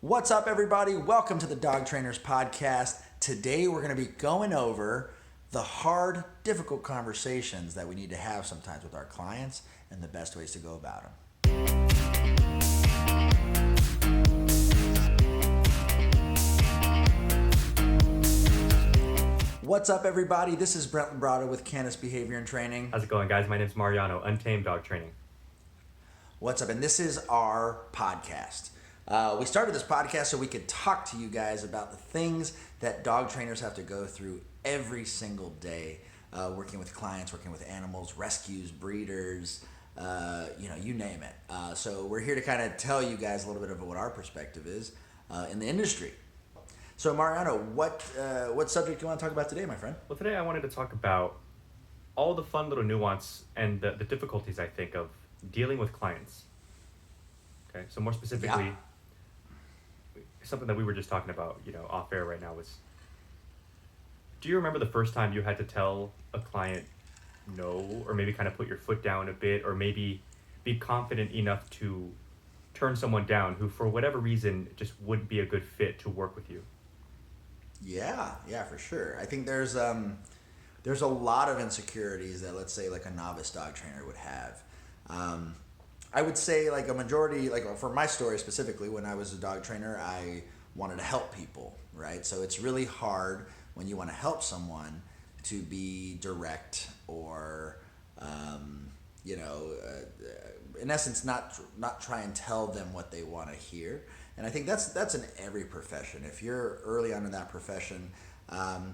What's up, everybody? Welcome to the Dog Trainers Podcast. Today, we're going to be going over the hard, difficult conversations that we need to have sometimes with our clients and the best ways to go about them. What's up, everybody? This is Brent LaBrada with CANISBEHAVIor and Training. How's it going, guys? My name's Mariano, Untamed Dog Training. What's up? And this is our podcast. We started this podcast so we could talk to you guys about the things that dog trainers have to go through every single day, working with clients, working with animals, rescues, breeders, you name it. So we're here to kind of tell you guys a little bit of what our perspective is in the industry. So Mariano, what subject do you want to talk about today, my friend? Well, today I wanted to talk about all the fun little nuance and the difficulties, I think, of dealing with clients. Okay, so more specifically, something that we were just talking about, off air right now was, do you remember the first time you had to tell a client no, or maybe kind of put your foot down a bit, or maybe be confident enough to turn someone down who, for whatever reason, just wouldn't be a good fit to work with you? Yeah, for sure. I think there's a lot of insecurities that, let's say, like a novice dog trainer would have. I would say like a majority, like for my story specifically, when I was a dog trainer, I wanted to help people, right? So it's really hard when you want to help someone to be direct or, in essence, not try and tell them what they want to hear. And I think that's in every profession. If you're early on in that profession,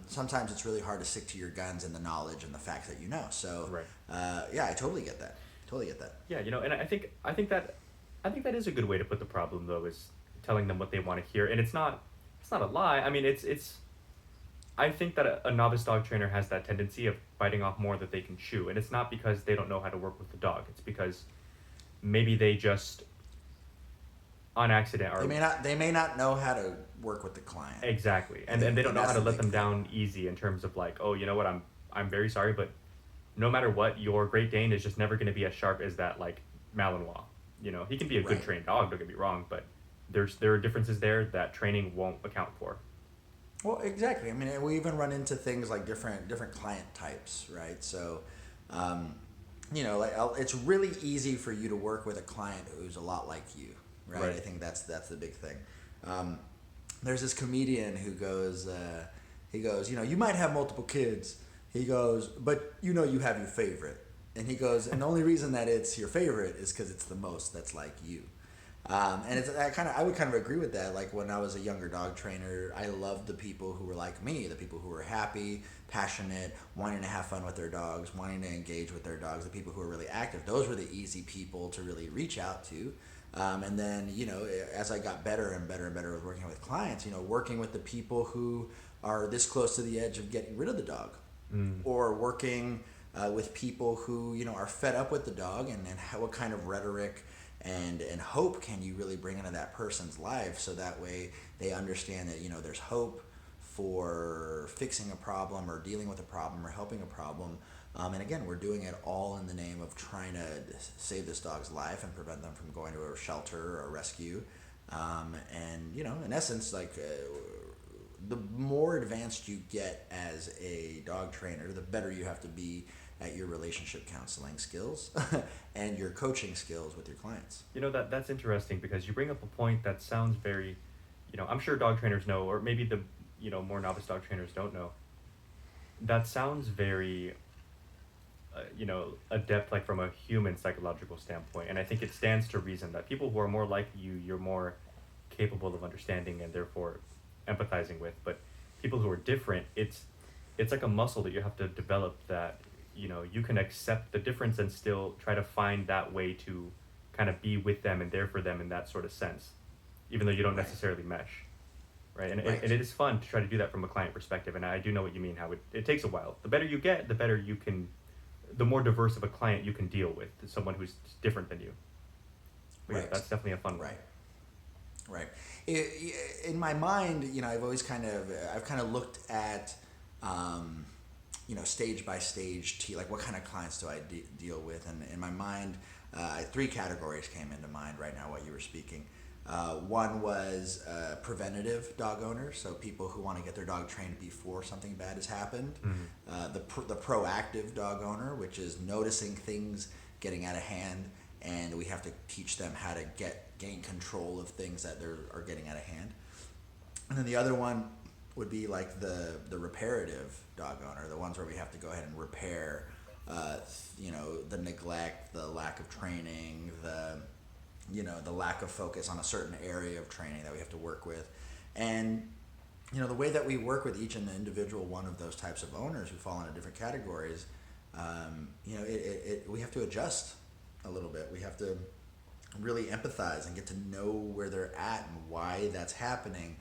sometimes it's really hard to stick to your guns and the knowledge and the facts that you know. So, Right. I totally get that. Totally get that. Yeah, and I think that is a good way to put the problem, though, is telling them what they want to hear. And it's not a lie. I mean, it's I think that a novice dog trainer has that tendency of biting off more that they can chew, and it's not because they don't know how to work with the dog. It's because maybe they just on accident are They may not know how to work with the client. Exactly. And they don't know how to let them down easy in terms of like, oh, you know what, I'm very sorry, but no matter what, your Great Dane is just never going to be as sharp as that, like, Malinois. He can be a good trained dog, don't get me wrong, but there are differences there that training won't account for. Well, exactly. I mean, we even run into things like different client types, right? So, it's really easy for you to work with a client who's a lot like you, right? I think that's the big thing. There's this comedian who goes, you might have multiple kids. He goes, but you have your favorite. And he goes, and the only reason that it's your favorite is because it's the most that's like you. And I would kind of agree with that. Like when I was a younger dog trainer, I loved the people who were like me, the people who were happy, passionate, wanting to have fun with their dogs, wanting to engage with their dogs, the people who were really active. Those were the easy people to really reach out to. And then, as I got better and better and better with working with clients, working with the people who are this close to the edge of getting rid of the dog. Or working with people who are fed up with the dog, and what kind of rhetoric and hope can you really bring into that person's life, so that way they understand that there's hope for fixing a problem or dealing with a problem or helping a problem. And again, we're doing it all in the name of trying to save this dog's life and prevent them from going to a shelter or a rescue. In essence, the more advanced you get as a dog trainer, the better you have to be at your relationship counseling skills and your coaching skills with your clients. That's interesting, because you bring up a point that sounds very, I'm sure dog trainers know, or maybe the, more novice dog trainers don't know. That sounds very, adept, like from a human psychological standpoint. And I think it stands to reason that people who are more like you, you're more capable of understanding and therefore empathizing with. But people who are different, it's like a muscle that you have to develop, that you can accept the difference and still try to find that way to kind of be with them and there for them in that sort of sense, even though you don't necessarily mesh, right? And it is fun to try to do that from a client perspective. And I do know what you mean, how it takes a while. The better you get, the better you can, the more diverse of a client you can deal with, someone who's different than you. But yeah, that's definitely a fun one. Right. In my mind, I've always kind of looked at, stage by stage, like what kind of clients do I deal with? And in my mind, 3 categories came into mind right now while you were speaking. One was preventative dog owners, so people who want to get their dog trained before something bad has happened. The proactive dog owner, which is noticing things getting out of hand, and we have to teach them how to gain control of things that are getting out of hand. And then the other one would be like the reparative dog owner, the ones where we have to go ahead and repair, the neglect, the lack of training, the lack of focus on a certain area of training that we have to work with. And the way that we work with each and individual one of those types of owners who fall into different categories, we have to adjust a little bit. We have to really empathize and get to know where they're at and why that's happening,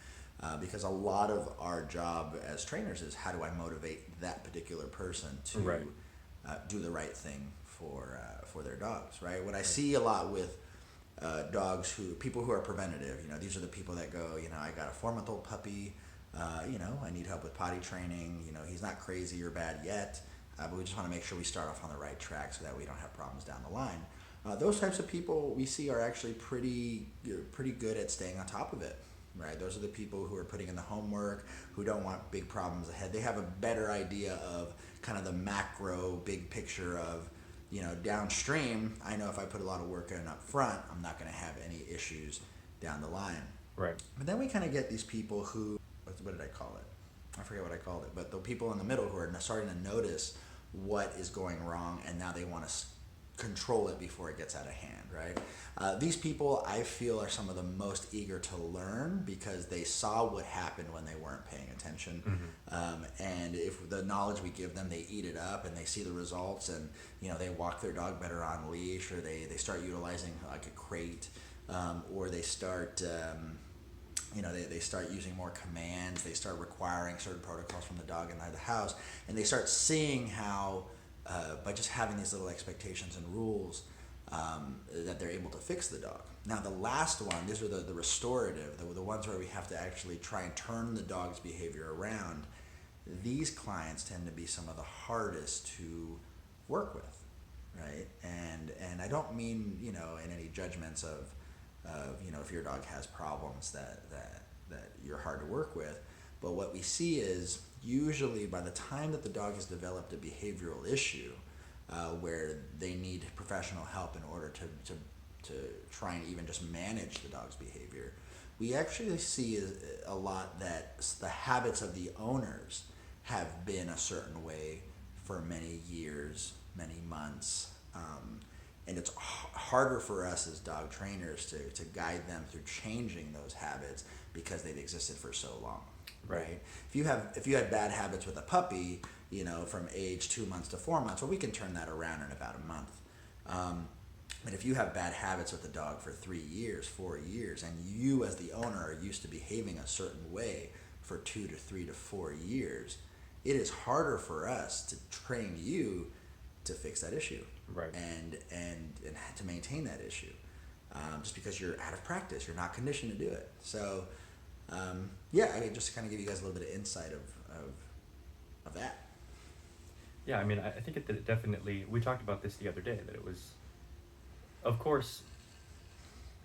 because a lot of our job as trainers is how do I motivate that particular person to do the right thing for their dogs, right? What I see a lot with people who are preventative, these are the people that go, I got a 4-month-old puppy, I need help with potty training, he's not crazy or bad yet, but we just want to make sure we start off on the right track so that we don't have problems down the line. Those types of people we see are actually pretty good at staying on top of it, right? Those are the people who are putting in the homework, who don't want big problems ahead. They have a better idea of kind of the macro big picture of, downstream, I know if I put a lot of work in up front, I'm not going to have any issues down the line. Right. But then we kind of get these people who, what did I call it? I forget what I called it, but the people in the middle who are starting to notice what is going wrong, and now they want to control it before it gets out of hand, right? These people, I feel, are some of the most eager to learn because they saw what happened when they weren't paying attention. And if the knowledge we give them, they eat it up and they see the results, and they walk their dog better on leash, or they start utilizing like a crate, or they start they start using more commands, they start requiring certain protocols from the dog inside the house, and they start seeing how by just having these little expectations and rules, that they're able to fix the dog. Now the last one, these are the restorative, the ones where we have to actually try and turn the dog's behavior around. These clients tend to be some of the hardest to work with, right? And I don't mean, in any judgments of if your dog has problems that you're hard to work with, but what we see is usually by the time that the dog has developed a behavioral issue, where they need professional help in order to try and even just manage the dog's behavior, we actually see a lot that the habits of the owners have been a certain way for many years, many months, and it's harder for us as dog trainers to guide them through changing those habits because they've existed for so long. Right. If you had bad habits with a puppy, from age 2 months to 4 months, well, we can turn that around in about a month. But if you have bad habits with the dog for 3 years, 4 years, and you as the owner are used to behaving a certain way for 2 to 3 to 4 years, it is harder for us to train you to fix that issue, right? And to maintain that issue, just because you're out of practice, you're not conditioned to do it. So. Just to kind of give you guys a little bit of insight of that. Yeah, I mean, I think it definitely, we talked about this the other day, that it was, of course,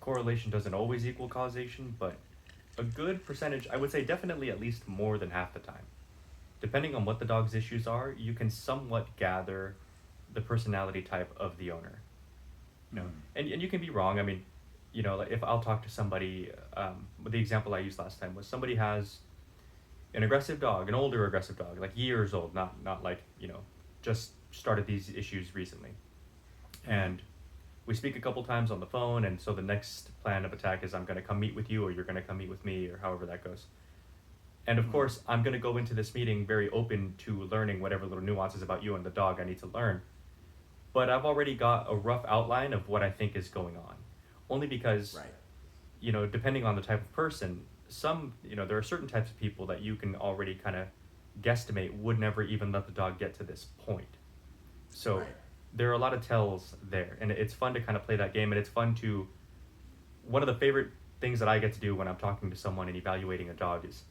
correlation doesn't always equal causation, but a good percentage, I would say definitely at least more than half the time, depending on what the dog's issues are, you can somewhat gather the personality type of the owner. And you can be wrong. I mean, like if I'll talk to somebody, the example I used last time was somebody has an aggressive dog, an older aggressive dog, like years old, not like, just started these issues recently. And we speak a couple times on the phone, and so the next plan of attack is I'm going to come meet with you, or you're going to come meet with me, or however that goes. And of course, I'm going to go into this meeting very open to learning whatever little nuances about you and the dog I need to learn. But I've already got a rough outline of what I think is going on. Only because, depending on the type of person, there are certain types of people that you can already kind of guesstimate would never even let the dog get to this point. So there are a lot of tells there, and it's fun to kind of play that game, and it's fun to, one of the favorite things that I get to do when I'm talking to someone and evaluating a dog is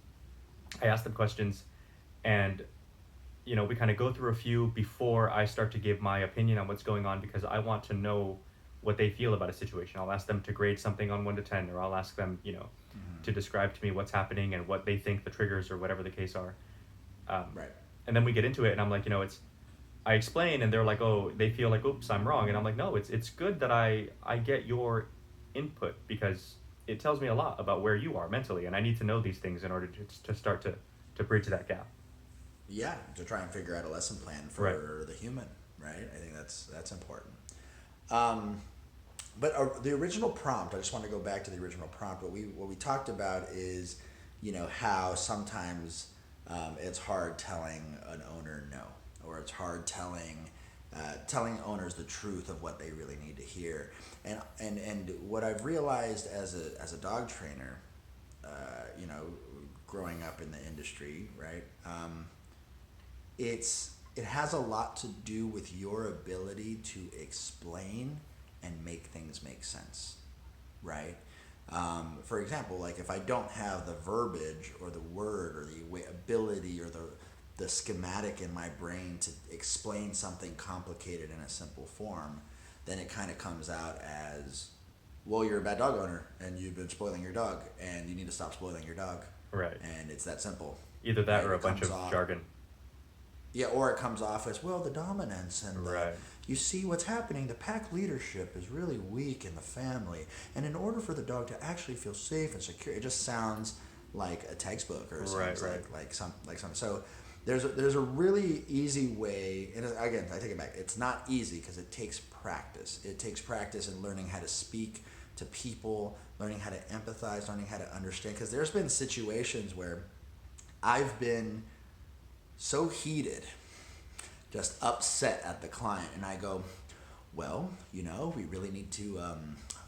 I ask them questions, and we kind of go through a few before I start to give my opinion on what's going on, because I want to know what they feel about a situation. I'll ask them to grade something on 1 to 10, or I'll ask them, you know, to describe to me what's happening and what they think the triggers or whatever the case are. Right. And then we get into it, and I'm like, you know, I explain, and they're like, oh, they feel like, oops, I'm wrong. And I'm like, no, it's good that I get your input, because it tells me a lot about where you are mentally, and I need to know these things in order to start to bridge that gap. Yeah, to try and figure out a lesson plan for the human, right? I think that's important. But the original prompt, I just want to go back to the original prompt. What we talked about is, you know, how sometimes it's hard telling an owner no, or it's hard telling owners the truth of what they really need to hear. And what I've realized as a dog trainer, you know, growing up in the industry, right? It has a lot to do with your ability to explain and make things make sense, right? For example, like if I don't have the verbiage or the word or the ability or the schematic in my brain to explain something complicated in a simple form, then it kind of comes out as, well, you're a bad dog owner and you've been spoiling your dog and you need to stop spoiling your dog. Right. And it's that simple. Either that, right? or a bunch of jargon. Yeah, or it comes off as, well, the dominance and right. You see what's happening. The pack leadership is really weak in the family, and in order for the dog to actually feel safe and secure, it just sounds like a textbook, or it sounds like something. So there's a really easy way, and again, I take it back. It's not easy because it takes practice. It takes practice in learning how to speak to people, learning how to empathize, learning how to understand. Because there's been situations where I've been so heated, just upset at the client, and I go, well, you know, we really need to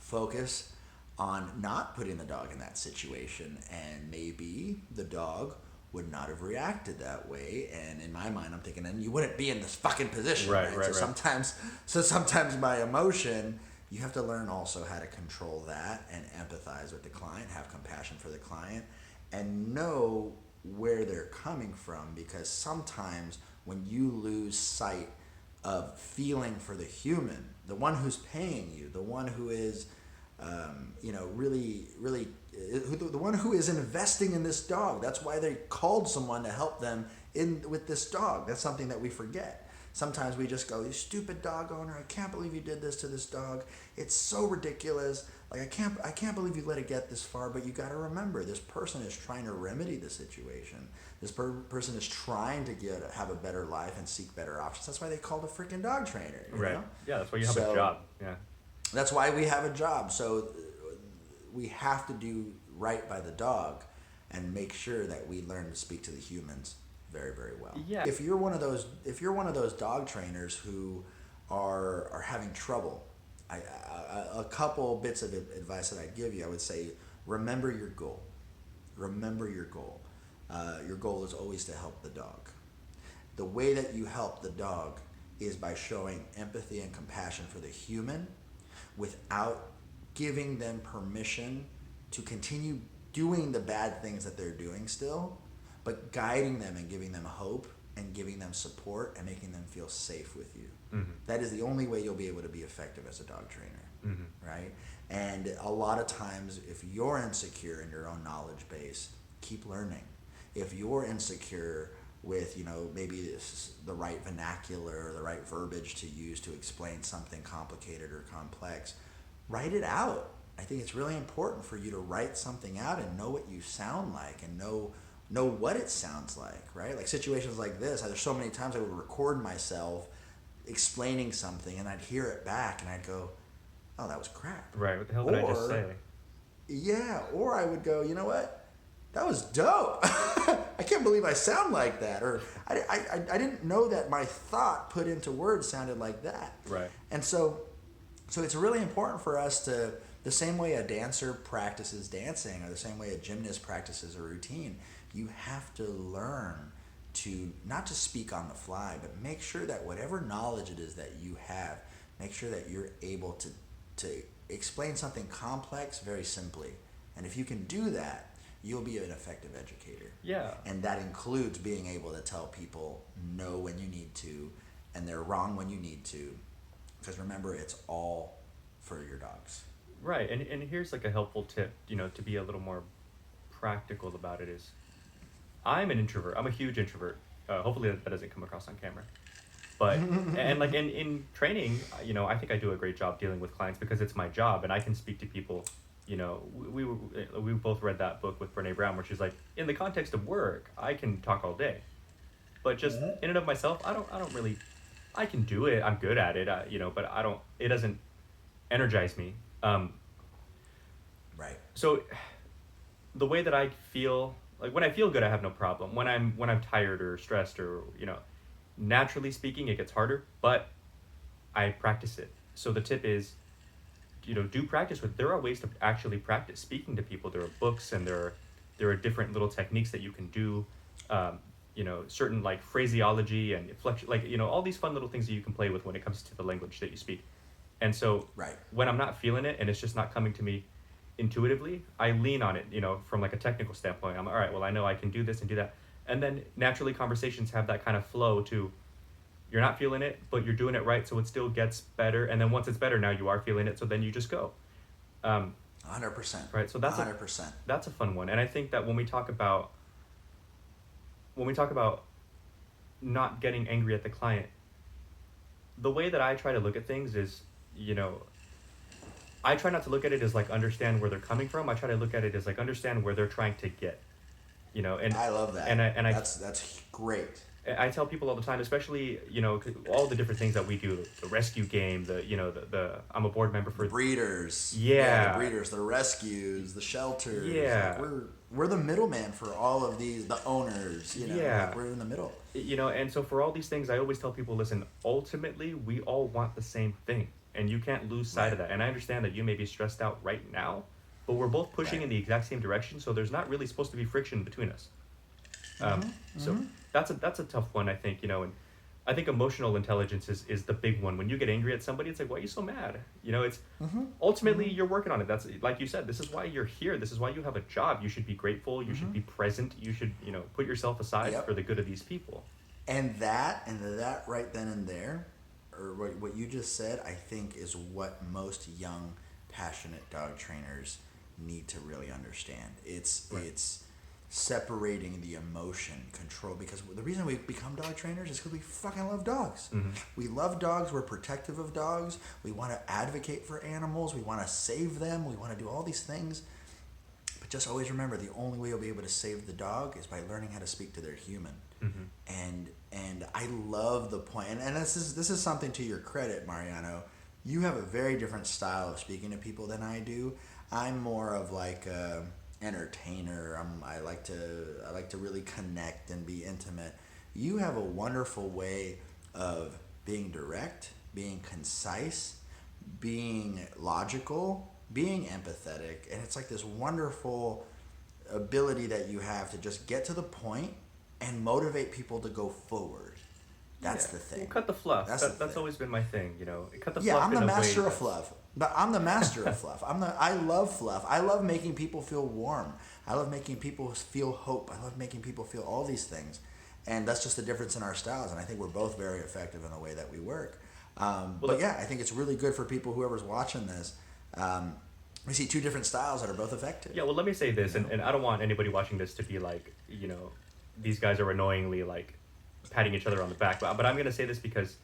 focus on not putting the dog in that situation, and maybe the dog would not have reacted that way. And in my mind, I'm thinking, then you wouldn't be in this fucking position, right? So sometimes my emotion, you have to learn also how to control that and empathize with the client, have compassion for the client, and know where they're coming from, because sometimes when you lose sight of feeling for the human, the one who's paying you, the one who is the one who is investing in this dog, that's why they called someone to help them with this dog. That's something that we forget. Sometimes we just go, you stupid dog owner, I can't believe you did this to this dog. It's so ridiculous. Like, I can't believe you let it get this far. But you got to remember, this person is trying to remedy the situation. This person is trying to have a better life and seek better options. That's why they called a freaking dog trainer. You know? Yeah, that's why you have a job. Yeah. That's why we have a job. So we have to do right by the dog and make sure that we learn to speak to the humans very, very well. Yeah. If you're one of those dog trainers who are having trouble, a couple bits of advice that I'd give you, I would say, remember your goal. Remember your goal. Your goal is always to help the dog. The way that you help the dog is by showing empathy and compassion for the human without giving them permission to continue doing the bad things that they're doing still, but guiding them and giving them hope and giving them support and making them feel safe with you. Mm-hmm. That is the only way you'll be able to be effective as a dog trainer, right? And a lot of times, if you're insecure in your own knowledge base, keep learning. If you're insecure with, you know, maybe the right vernacular or the right verbiage to use to explain something complicated or complex, write it out. I think it's really important for you to write something out and know what you sound like and know what it sounds like, right? Like situations like this, there's so many times I would record myself explaining something and I'd hear it back and I'd go, oh, that was crap. Right, what the hell did I just say? Yeah, or I would go, you know what? That was dope. I can't believe I sound like that. Or I didn't know that my thought put into words sounded like that. Right. And so it's really important for us to, the same way a dancer practices dancing or the same way a gymnast practices a routine, you have to learn to not just speak on the fly, but make sure that whatever knowledge it is that you have, make sure that you're able to explain something complex very simply. And if you can do that, you'll be an effective educator. Yeah. And that includes being able to tell people no when you need to, and they're wrong when you need to. Because remember, it's all for your dogs. Right, and here's like a helpful tip, to be a little more practical about it is, I'm an introvert. I'm a huge introvert. Hopefully that doesn't come across on camera. But and like in training, I think I do a great job dealing with clients because it's my job and I can speak to people. We both read that book with Brene Brown where she's like, in the context of work, I can talk all day, but just in and of myself, I don't really. I can do it. I'm good at it. But I don't. It doesn't energize me. Right. So the way that I feel, like when I feel good, I have no problem. When I'm tired or stressed or naturally speaking, it gets harder. But I practice it. So the tip is, do practice with. There are ways to actually practice speaking to people. There are books and there are different little techniques that you can do. Certain like phraseology and inflection, like all these fun little things that you can play with when it comes to the language that you speak. And so when I'm not feeling it and it's just not coming to me intuitively, I lean on it, from like a technical standpoint. I'm all right, well, I know I can do this and do that. And then naturally conversations have that kind of flow to, you're not feeling it, but you're doing it right. So it still gets better. And then once it's better, now you are feeling it. So then you just go. 100%. Right. So that's 100%. That's a fun one. And I think that when we talk about not getting angry at the client, the way that I try to look at things is, I try not to look at it as like understand where they're coming from. I try to look at it as like understand where they're trying to get, and I love that. And that's great. I tell people all the time, especially, all the different things that we do, the rescue game, the I'm a board member for the breeders. Yeah. The breeders, the rescues, the shelters. Yeah. Like we're the middleman for all of these, the owners, Yeah. like we're in the middle. And so for all these things, I always tell people, listen, ultimately, we all want the same thing. And you can't lose sight of that. And I understand that you may be stressed out right now, but we're both pushing in the exact same direction, so there's not really supposed to be friction between us. So that's a tough one, I think, and I think emotional intelligence is the big one. When you get angry at somebody, it's like, why are you so mad? It's ultimately you're working on it. That's like you said, this is why you're here. This is why you have a job. You should be grateful. You should be present. You should, put yourself aside for the good of these people. And that right then and there, or what you just said, I think is what most young, passionate dog trainers need to really understand. It's separating the emotion control, because the reason we become dog trainers is because we fucking love dogs. We love dogs. We're protective of dogs. We want to advocate for animals. We want to save them. We want to do all these things. But just always remember, the only way you'll be able to save the dog is by learning how to speak to their human. And I love the point, and this is something to your credit, Mariano. You have a very different style of speaking to people than I do. I'm more of like a entertainer. I like to really connect and be intimate. You have a wonderful way of being direct, being concise, being logical, being empathetic, and it's like this wonderful ability that you have to just get to the point and motivate people to go forward. That's the thing. Well, cut the fluff. That's always been my thing, Cut the fluff. I'm the master of fluff. But I'm the master of fluff. I love fluff. I love making people feel warm. I love making people feel hope. I love making people feel all these things. And that's just the difference in our styles. And I think we're both very effective in the way that we work. I think it's really good for people, whoever's watching this. We see two different styles that are both effective. Yeah, well, let me say this, and I don't want anybody watching this to be like, these guys are annoyingly like patting each other on the back. But I'm going to say this because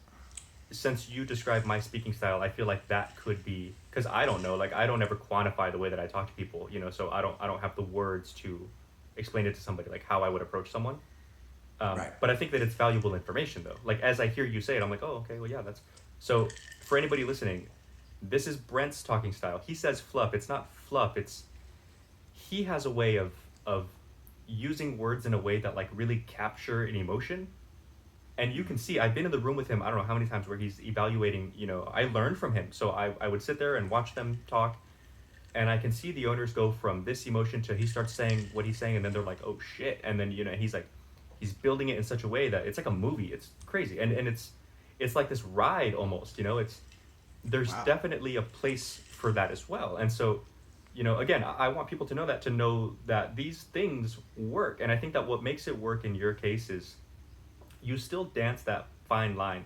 since you described my speaking style, I feel like that could be, because I don't know, like I don't ever quantify the way that I talk to people, so I don't have the words to explain it to somebody, like how I would approach someone. But I think that it's valuable information though. Like as I hear you say it, I'm like, oh, okay, well, yeah, that's, so for anybody listening, this is Brent's talking style. He says fluff. It's not fluff. He has a way of using words in a way that like really capture an emotion. And you can see, I've been in the room with him, I don't know how many times, where he's evaluating, I learned from him. So I would sit there and watch them talk, and I can see the owners go from this emotion to he starts saying what he's saying, and then they're like, oh shit. And then, he's like, he's building it in such a way that it's like a movie. It's crazy. And it's like this ride almost, there's definitely a place for that as well. And so, again, I want people to know that these things work. And I think that what makes it work in your case is you still dance that fine line,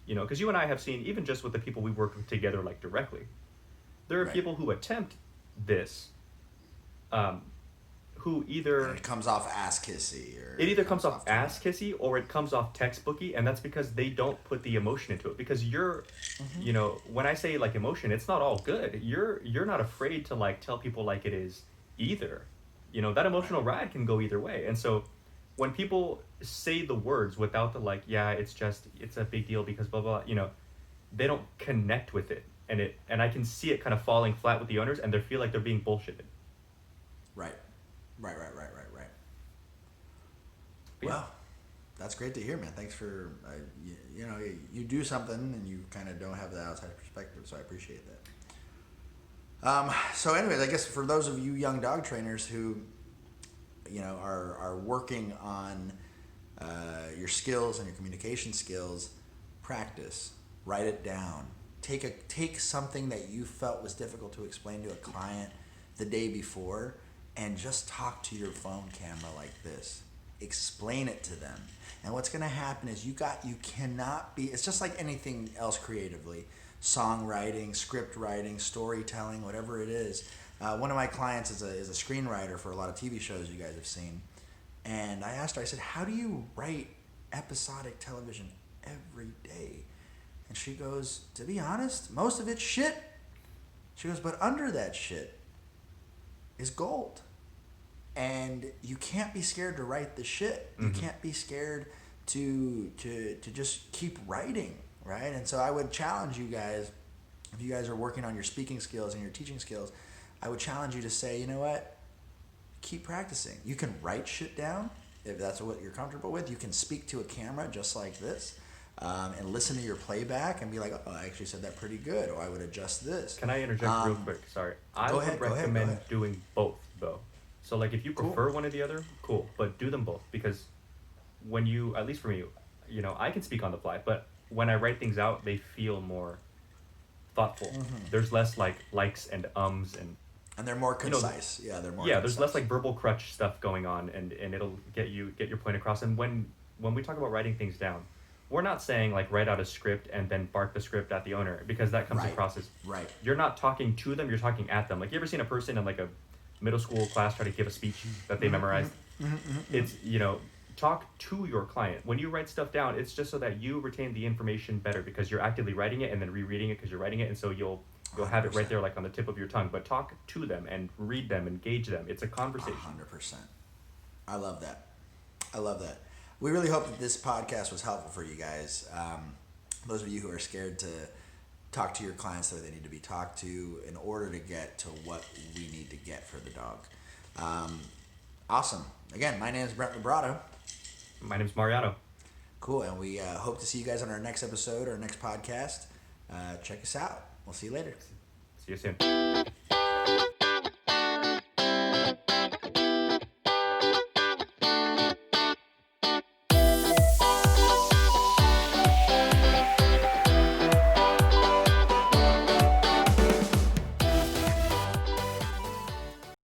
because you and I have seen, even just with the people we work with together, like directly, There are Right. people who attempt this, who either And it comes off ass kissy, or it either comes off too ass much. kissy or it comes off textbooky, and that's because they don't put the emotion into it. Because you're, you know, when I say like emotion, it's not all good. You're not afraid to like tell people like it is either. You know, that emotional ride can go either way. And so when people say the words without the like, yeah, it's a big deal because blah blah, you know, they don't connect with it. And I can see it kind of falling flat with the owners, and they feel like they're being bullshitted. Right. Right. But yeah. Well, that's great to hear, man. Thanks for you know, you do something and you kind of don't have the outside perspective, so I appreciate that. So anyways, I guess for those of you young dog trainers who, you know, are working on your skills and your communication skills, practice, write it down. Take something that you felt was difficult to explain to a client the day before, and just talk to your phone camera like this. Explain it to them. And what's going to happen is you cannot be, it's just like anything else creatively, songwriting, script writing, storytelling, whatever it is. One of my clients is a screenwriter for a lot of TV shows you guys have seen. And I asked her, I said, how do you write episodic television every day? And she goes, to be honest, most of it's shit. She goes, but under that shit is gold. And you can't be scared to write the shit. You can't be scared to just keep writing, right? And so I would challenge you guys, if you guys are working on your speaking skills and your teaching skills, I would challenge you to say, you know what? Keep practicing. You can write shit down if that's what you're comfortable with. You can speak to a camera just like this, and listen to your playback and be like, oh, I actually said that pretty good, or I would adjust this. Can I interject real quick? Sorry. I Go would ahead. recommend doing both, though. So, like, if you prefer one or the other, cool. But do them both. Because when you, at least for me, you know, I can speak on the fly. But when I write things out, they feel more thoughtful. There's less, like, likes and ums. And they're more concise. They're more Yeah, concise. there's less, like, verbal crutch stuff going on. And it'll get your point across. And when we talk about writing things down, we're not saying, like, write out a script and then bark the script at the owner. Because that comes across as... Right. You're not talking to them, you're talking at them. Like, you ever seen a person in, like, a middle school class try to give a speech that they memorized? It's, you know, talk to your client. When you write stuff down, it's just so that you retain the information better, because you're actively writing it and then rereading it because you're writing it, and so you'll have it right there, like on the tip of your tongue. But talk to them and read them, engage them. It's a conversation. 100%. I love that. We really hope that this podcast was helpful for you guys. Those of you who are scared to talk to your clients the way they need to be talked to in order to get to what we need to get for the dog. Awesome. Again, my name is Brent LaBrada. My name's Mariano. Cool, and we hope to see you guys on our next episode or next podcast. Check us out. We'll see you later. See you soon.